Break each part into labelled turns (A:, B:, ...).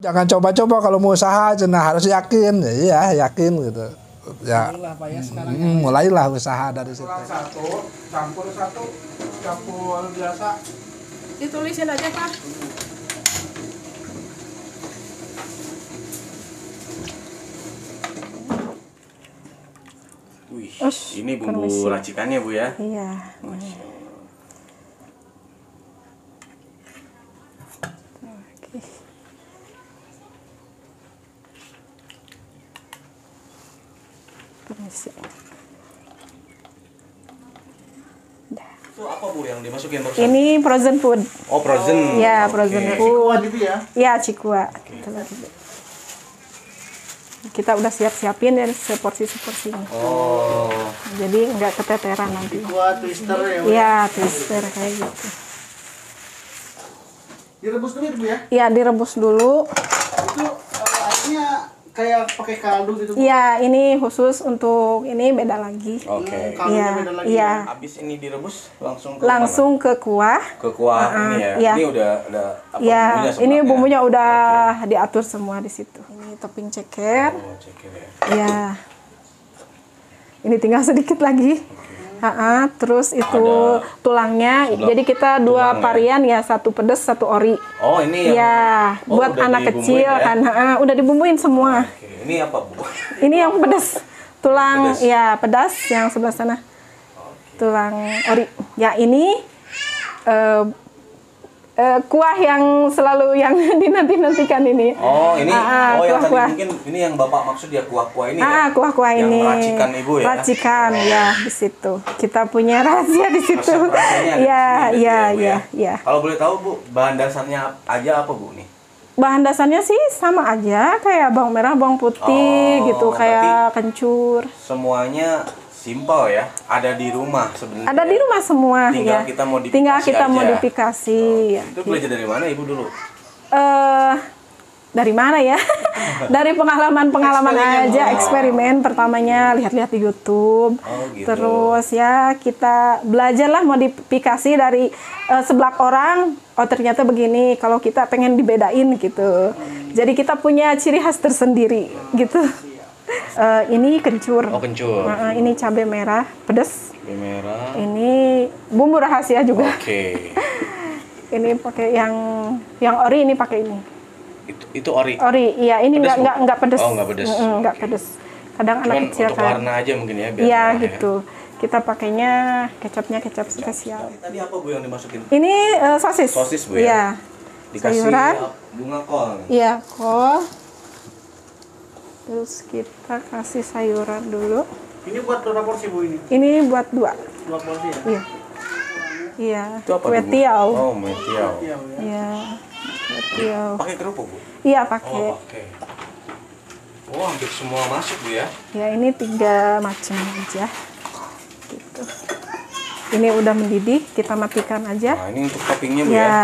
A: Jangan coba-coba kalau mau usaha, harus yakin. Iya, yakin gitu. Ya. Mulailah usaha dari situ.
B: Satu, campur biasa.
C: Ditulisin aja, Pak.
D: Wih, ini bumbu racikannya Bu ya?
C: Iya. Permisi.
D: Itu apa Bu yang dimasukin barusan?
C: Ini frozen food.
D: Oh, frozen.
C: Ya, frozen food.
B: Gitu ya?
C: Ya, cikua. Kita udah siapin ya seporsi-seporsi.
D: Oh.
C: Jadi nggak keteteran nanti.
B: Buat twister ya?
C: Iya, twister kayak gitu.
B: Direbus dulu Bu ya?
C: Iya, direbus dulu.
B: Itu airnya kayak pakai kaldu gitu Bu?
C: Iya, ini khusus untuk ini beda lagi.
D: Oke.
B: Kaldunya
C: Iya,
B: beda lagi.
C: iya.
D: Habis ini direbus langsung ke
C: Langsung ke kuah.
D: mana? Ke kuah ini ya.
C: Iya.
D: Ini udah apa
C: Iya,
D: bumbunya
C: ini
D: sebenarnya?
C: bumbunya udah diatur semua di situ. Ini topping ceker.
D: Oh, ceker ya.
C: Iya. Ini tinggal sedikit lagi. Terus itu tulangnya. Jadi kita dua varian ya, satu pedas, satu ori.
D: Oh, ini yang
C: Ya, buat
D: udah
C: anak
D: dibumbuin
C: kecil
D: ya?
C: kan. Udah dibumbuin semua.
D: Oke, ini apa Bu?
C: Ini yang pedas. Tulang
D: Pedas.
C: ya pedas yang sebelah sana. Tulang ori. Ya, ini kuah yang selalu yang dinanti-nantikan ini.
D: Oh, ini yang tadi
C: kuah-kuah.
D: mungkin ini yang Bapak maksud ya kuah-kuah ini ya?
C: Kuah-kuah
D: Yang
C: ini.
D: racikan Ibu ya?
C: Racikan ya di situ. Kita punya rahasia di situ.
D: Resep rasanya ada di
C: Ya,
D: sini
C: ya,
D: berarti Bu
C: ya, ya.
D: Kalau boleh tahu Bu, bahan dasarnya aja apa Bu nih?
C: Bahan dasarnya sih sama aja kayak bawang merah, bawang putih gitu, kayak kencur.
D: Semuanya simpel ya, ada di rumah sebenarnya.
C: Ada di rumah semua
D: Tinggal
C: ya.
D: kita modifikasi
C: Tinggal kita
D: aja.
C: modifikasi. Ya.
D: Itu belajar dari mana Ibu dulu?
C: Dari mana ya? Dari pengalaman aja, eksperimen pertamanya lihat-lihat di YouTube.
D: Oh, gitu.
C: Terus ya kita belajarlah modifikasi dari sebelah orang. Oh, ternyata begini, kalau kita pengen dibedain gitu. Jadi kita punya ciri khas tersendiri gitu. Ini kencur.
D: Oh, kencur.
C: Ini cabai merah, pedas.
D: Cabai merah.
C: Ini bumbu rahasia juga.
D: Oke.
C: Ini pakai yang ori, ini pakai ini.
D: Itu ori.
C: Ori, iya ini
D: Pedas, Bu?
C: nggak pedes.
D: Oh, nggak pedes.
C: Nggak pedes. Kadang
D: Cuman
C: anak kecil
D: untuk
C: kan.
D: warna aja mungkin ya biar
C: Iya
D: merah ya.
C: gitu. Kita pakainya kecapnya kecap spesial.
D: Tadi apa Bu yang dimasukin?
C: Ini sosis.
D: Sosis Bu ya?
C: Iya.
D: Dikasih
C: sayuran.
D: bunga kol.
C: Iya, kol. Terus kita kasih sayuran dulu.
B: Ini buat berapa porsi Bu ini?
C: Ini buat 2.
B: 2 porsi ya?
C: Iya. Iya.
D: Itu apa
C: Kue
D: tuh, Bu?
C: tiaw.
D: Oh, kue tiaw.
B: Iya Bu ya.
C: Iya. Kue tiaw.
D: Pakai kerupuk Bu?
C: Iya, pakai.
D: Oh, pakai. Oh, hampir semua masuk Bu ya?
C: Ya, ini 3 macam aja. Gitu. Ini udah mendidih, kita matikan aja.
D: Nah, ini untuk toppingnya Bu ya?
C: Ya.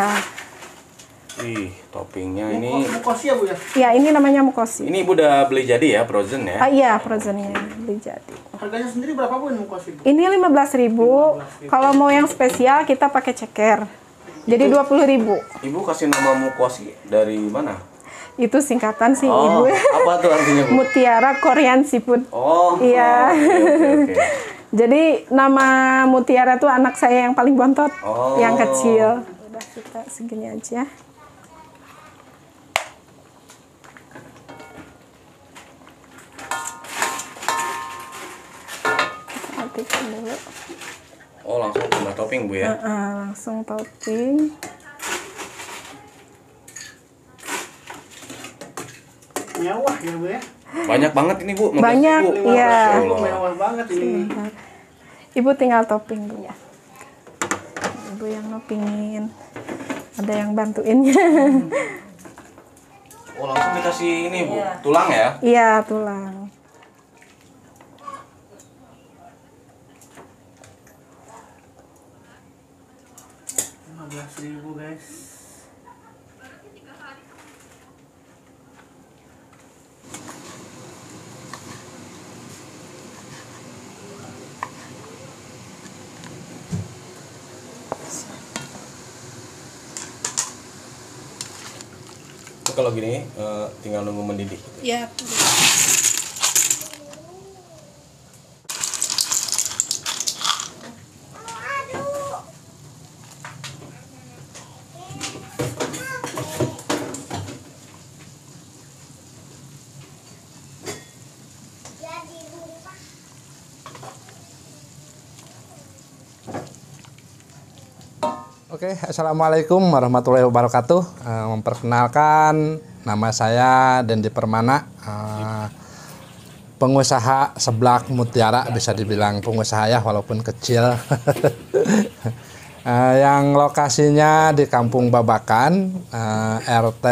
D: Ih, toppingnya ini.
B: Mukosi ya Bu ya?
C: Ya, ini namanya mukosi.
D: Ini Ibu udah beli jadi ya, frozen ya?
C: Iya, frozennya beli jadi.
B: Harganya sendiri berapa Bu ini mukosi Bu?
C: Ini 15.000. Kalau mau yang spesial kita pakai ceker. Jadi 20.000.
D: Ibu kasih nama mukosi dari mana?
C: Itu singkatan sih,
D: Oh,
C: Ibu.
D: apa tuh artinya Bu?
C: Mutiara Korean Seafood.
D: Oh,
C: Iya.
D: oke.
C: Jadi nama Mutiara tuh anak saya yang paling bontot,
D: Oh.
C: yang kecil. Udah kita segini aja. Kita matikan dulu.
D: Oh, langsung tambah topping Bu ya?
C: Langsung topping.
B: Nyawah ya Bu ya?
D: Banyak banget ini Bu. makasih,
C: Banyak,
D: Bu.
C: iya.
D: Masya Allah.
B: Mewah banget ini.
C: Ibu tinggal topping dulu. Ibu yang nopingin. Ada yang bantuinnya.
D: Oh, langsung dikasih ini Bu, tulang ya?
C: Iya, tulang.
B: Rp15.000 guys.
D: kalau gini tinggal nunggu mendidih.
C: Ya.
A: Oke, assalamualaikum warahmatullahi wabarakatuh. Memperkenalkan, nama saya Dendi Permana, pengusaha seblak mutiara, bisa dibilang pengusaha ya walaupun kecil. Yang lokasinya di Kampung Babakan, RT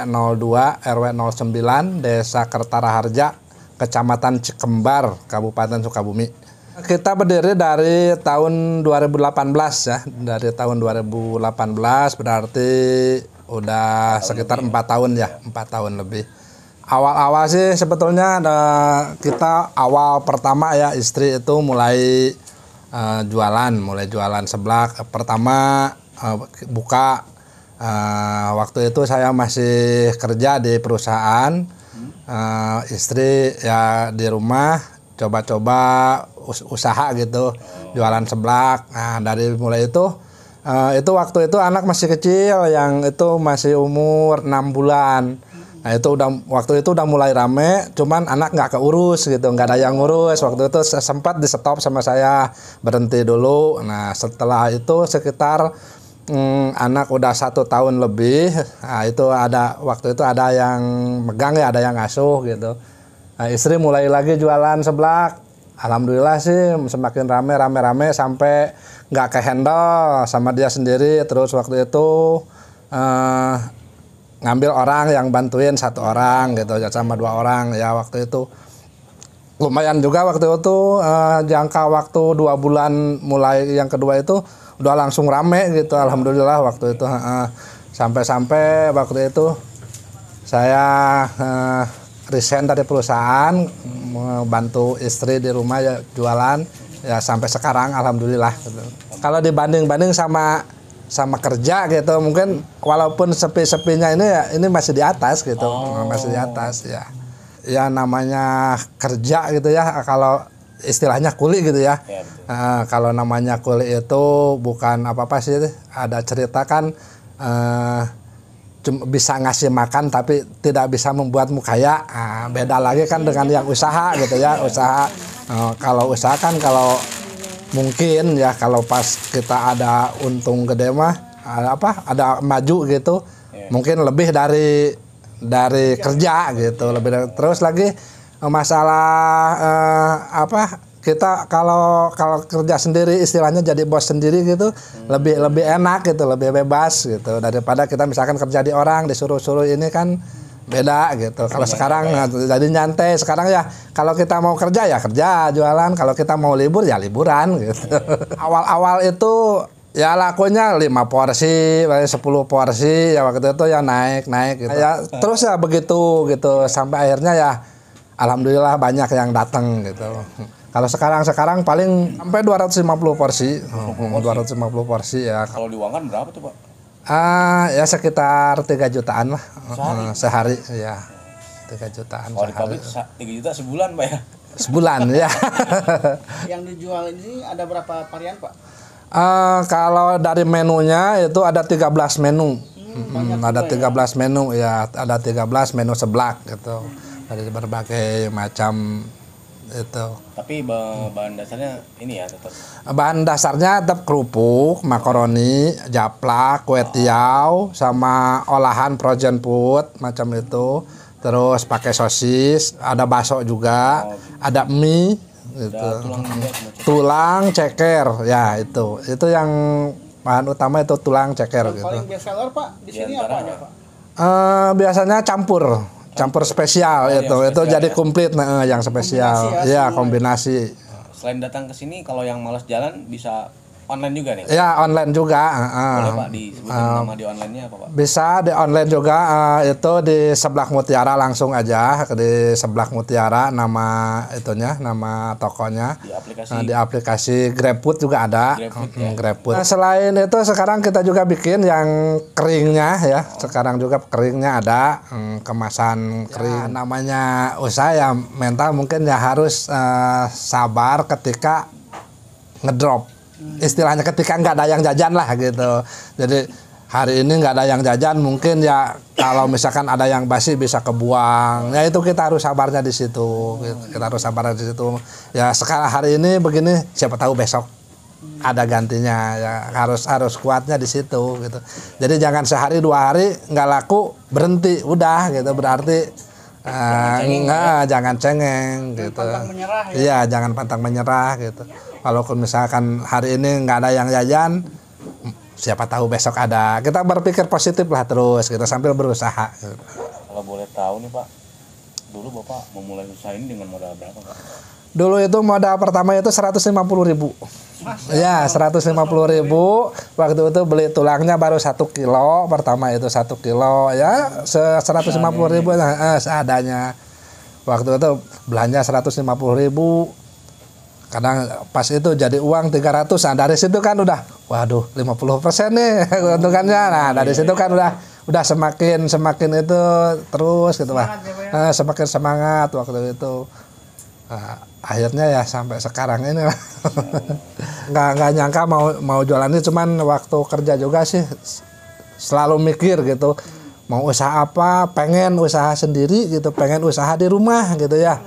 A: 02 RW 09, Desa Kertaraharja, Kecamatan Cikembar, Kabupaten Sukabumi. Kita berdiri dari tahun 2018 ya, dari tahun 2018 berarti udah sekitar 4 tahun ya, 4 tahun lebih. Awal-awal sih sebetulnya kita awal pertama ya istri itu mulai jualan seblak. Pertama buka, waktu itu saya masih kerja di perusahaan, istri ya di rumah coba-coba usaha gitu, jualan seblak. Nah dari mulai itu waktu itu anak masih kecil, yang itu masih umur 6 bulan. Nah itu waktu itu udah mulai rame, cuman anak nggak keurus gitu, nggak ada yang ngurus. Waktu itu sempat di stop sama saya, berhenti dulu. Nah setelah itu sekitar anak udah 1 tahun lebih, nah itu waktu itu ada yang megang ya, ada yang ngasuh gitu. Nah, istri mulai lagi jualan seblak. Alhamdulillah sih semakin rame sampai nggak kehandle sama dia sendiri. Terus waktu itu ngambil orang yang bantuin 1 orang gitu sama 2 orang ya. Waktu itu lumayan juga, waktu itu jangka waktu 2 bulan mulai yang kedua itu udah langsung rame gitu. Alhamdulillah waktu itu sampai waktu itu saya resign dari perusahaan, membantu istri di rumah ya jualan ya sampai sekarang alhamdulillah gitu. Kalau dibanding sama kerja gitu, mungkin walaupun sepi-sepinya ini masih di atas gitu. Masih di atas ya. Ya namanya kerja gitu ya, kalau istilahnya kuli gitu ya. Kalau namanya kuli itu bukan apa-apa sih, ada cerita kan bisa ngasih makan tapi tidak bisa membuatmu kaya. Nah, beda lagi kan dengan yang usaha gitu ya. Usaha kalau usaha kan kalau mungkin ya, kalau pas kita ada untung gede mah ada maju gitu, mungkin lebih dari kerja gitu, terus lagi masalah kita kalau kerja sendiri istilahnya jadi bos sendiri gitu, lebih enak gitu, lebih bebas gitu daripada kita misalkan kerja di orang disuruh-suruh, ini kan beda gitu. Kalau sekarang jadi nyantai. Sekarang ya kalau kita mau kerja ya kerja, jualan, kalau kita mau libur ya liburan gitu. Awal-awal itu ya lakunya 5 porsi, 10 porsi ya, waktu itu ya naik gitu. Ya terus ya begitu gitu sampai akhirnya ya alhamdulillah banyak yang datang gitu. Kalau sekarang paling sampai 250 porsi. 250 porsi ya.
D: Kalau diuangkan berapa tuh, Pak?
A: Ya sekitar 3 jutaan lah sehari ya. 3 jutaan
D: kalau
A: sehari.
D: Kalau 3 juta sebulan, Pak ya?
A: Sebulan ya.
B: Yang dijual ini ada berapa varian, Pak?
A: Kalau dari menunya itu ada 13 menu. Ada 13 menu ya, ada 13 menu seblak gitu. Dari berbagai macam itu.
D: Tapi bahan dasarnya ini ya tetap.
A: Bahan dasarnya tetap kerupuk, makaroni, japlak, kue tiaw, sama olahan frozen food macam itu. Terus pakai sosis, ada bakso juga, ada mie gitu. Tulang ceker ya, itu yang bahan utama itu tulang ceker gitu.
B: Paling best seller, Pak, di sini apa aja, Pak?
A: Biasanya campur spesial itu spesial, jadi komplit yang spesial.
B: Kombinasi
A: ya kombinasi.
D: Selain datang ke sini, kalau yang malas jalan bisa online juga nih?
A: Ya online juga.
D: Boleh Pak disebutin nama di online-nya apa Pak?
A: Bisa di online juga, itu di Seblak Mutiara langsung aja di Seblak Mutiara nama itunya, nama tokonya. Di aplikasi GrabFood juga ada. GrabFood. Nah, selain itu sekarang kita juga bikin yang keringnya ya. Sekarang juga keringnya ada, kemasan kering. Namanya usaha ya mental mungkin ya harus sabar ketika ngedrop. Istilahnya ketika nggak ada yang jajan lah gitu. Jadi hari ini nggak ada yang jajan, mungkin ya kalau misalkan ada yang basi bisa kebuang. Ya itu kita harus sabarnya di situ. Kita harus sabarnya di situ. Ya sekarang hari ini begini, siapa tahu besok ada gantinya. Ya harus kuatnya di situ gitu. Jadi jangan sehari 2 hari nggak laku berhenti, udah gitu berarti jangan cengeng gitu. Iya, jangan pantang menyerah gitu. Walaupun misalkan hari ini nggak ada yang jajan, siapa tahu besok ada. Kita berpikir positif lah terus, kita sambil berusaha. Gitu.
D: Kalau boleh tahu nih Pak, dulu Bapak memulai usaha ini dengan modal berapa Pak?
A: Dulu itu modal pertama itu 150.000. Ya 150.000. Waktu itu beli tulangnya baru 1 kilo. Pertama itu 1 kilo ya 150.000 seadanya. Waktu itu belanja 150.000. Kadang pas itu jadi uang 300. Nah dari situ kan udah waduh 50% nih keuntungannya. Nah dari situ kan udah semakin itu terus gitu lah. Semakin semangat waktu itu. Nah, akhirnya ya sampai sekarang ini lah. nggak nyangka mau jualan ini, cuman waktu kerja juga sih selalu mikir gitu mau usaha apa, pengen usaha sendiri gitu, pengen usaha di rumah gitu ya.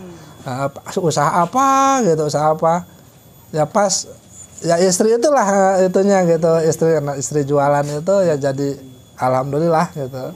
A: Usaha apa ya pas ya istri itulah itunya gitu, istri jualan itu ya jadi alhamdulillah gitu.